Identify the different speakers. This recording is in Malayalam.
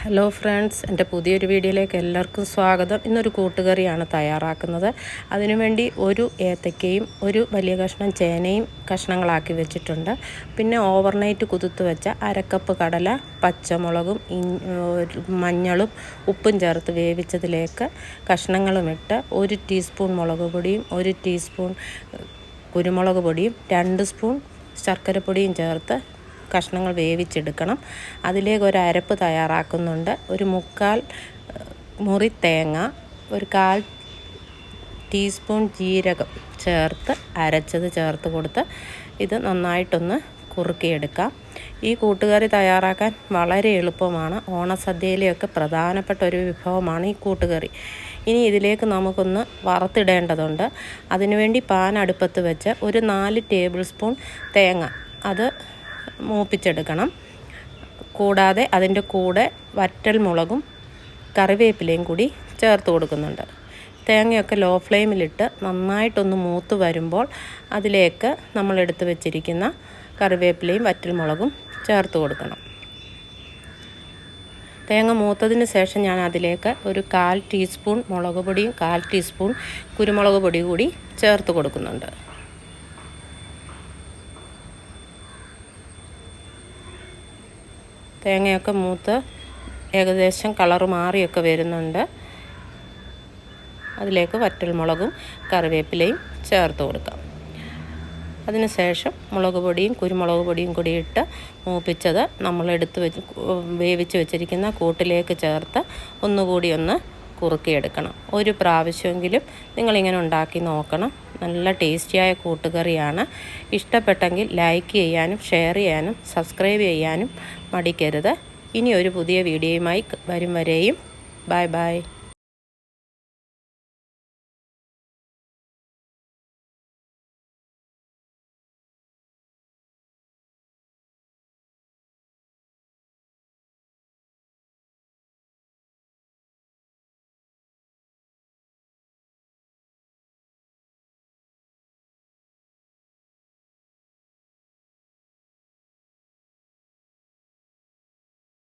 Speaker 1: ഹലോ ഫ്രണ്ട്സ്, എൻ്റെ പുതിയൊരു വീഡിയോയിലേക്ക് എല്ലാവർക്കും സ്വാഗതം. ഇന്നൊരു കൂട്ടുകറിയാണ് തയ്യാറാക്കുന്നത്. അതിനുവേണ്ടി ഒരു ഏത്തക്കയും ഒരു വലിയ കഷ്ണം ചേനയും കഷ്ണങ്ങളാക്കി വെച്ചിട്ടുണ്ട്. പിന്നെ ഓവർനൈറ്റ് കുതിർത്ത് വെച്ച അരക്കപ്പ് കടല, പച്ചമുളകും മഞ്ഞളും ഉപ്പും ചേർത്ത് വേവിച്ചതിലേക്ക് കഷ്ണങ്ങളുമിട്ട് 1 ടീസ്പൂൺ മുളക് പൊടിയും 1 ടീസ്പൂൺ കുരുമുളക് പൊടിയും 2 സ്പൂൺ ശർക്കരപ്പൊടിയും ചേർത്ത് കഷ്ണങ്ങൾ വേവിച്ചെടുക്കണം. അതിലേക്ക് ഒരു അരപ്പ് തയ്യാറാക്കുന്നുണ്ട്. ഒരു 1/4 മുറി തേങ്ങ, ഒരു 1/4 ടീസ്പൂൺ ജീരകം ചേർത്ത് അരച്ചത് ചേർത്ത് കൊടുത്ത് ഇത് നന്നായിട്ടൊന്ന് കുറുക്കിയെടുക്കാം. ഈ കൂട്ടുകറി തയ്യാറാക്കാൻ വളരെ എളുപ്പമാണ്. ഓണസദ്യയിലെയൊക്കെ പ്രധാനപ്പെട്ട ഒരു വിഭവമാണ് ഈ കൂട്ടുകറി. ഇനി ഇതിലേക്ക് നമുക്കൊന്ന് വറുത്തിടേണ്ടതുണ്ട്. അതിനുവേണ്ടി പാൻ അടുപ്പത്ത് വെച്ച് ഒരു 4 ടേബിൾ സ്പൂൺ തേങ്ങ അത് മൂപ്പിച്ചെടുക്കണം. കൂടാതെ അതിൻ്റെ കൂടെ വറ്റൽ മുളകും കറിവേപ്പിലയും കൂടി ചേർത്ത് കൊടുക്കുന്നുണ്ട്. തേങ്ങയൊക്കെ ലോ ഫ്ലെയിമിലിട്ട് നന്നായിട്ടൊന്ന് മൂത്ത് വരുമ്പോൾ അതിലേക്ക് നമ്മൾ എടുത്ത് വെച്ചിരിക്കുന്ന കറിവേപ്പിലയും വറ്റൽ മുളകും ചേർത്ത് കൊടുക്കണം. തേങ്ങ മൂത്തതിന് ശേഷം ഞാൻ അതിലേക്ക് ഒരു 1/4 ടീസ്പൂൺ മുളക് പൊടിയും 1/4 ടീസ്പൂൺ കുരുമുളക് പൊടി കൂടി ചേർത്ത് കൊടുക്കുന്നുണ്ട്. തേങ്ങയൊക്കെ മൂത്ത് ഏകദേശം കളറ് മാറിയൊക്കെ വരുന്നുണ്ട്. അതിലേക്ക് വറ്റൽമുളകും കറിവേപ്പിലയും ചേർത്ത് കൊടുക്കാം. അതിനുശേഷം മുളക് പൊടിയും കുരുമുളക് പൊടിയും കൂടി ഇട്ട് മൂപ്പിച്ചത് നമ്മൾ വേവിച്ച് വെച്ചിരിക്കുന്ന കൂട്ടിലേക്ക് ചേർത്ത് ഒന്നുകൂടി ഒന്ന് കുറുക്കിയെടുക്കണം. ഒരു പ്രാവശ്യമെങ്കിലും നിങ്ങളിങ്ങനെ ഉണ്ടാക്കി നോക്കണം. നല്ല ടേസ്റ്റിയായ കൂട്ടുകറിയാണ്. ഇഷ്ടപ്പെട്ടെങ്കിൽ ലൈക്ക് ചെയ്യാനും ഷെയർ ചെയ്യാനും സബ്സ്ക്രൈബ് ചെയ്യാനും മടിക്കരുത്. ഇനി ഒരു പുതിയ വീഡിയോയുമായി വരും വരെയും ബൈ ബൈ.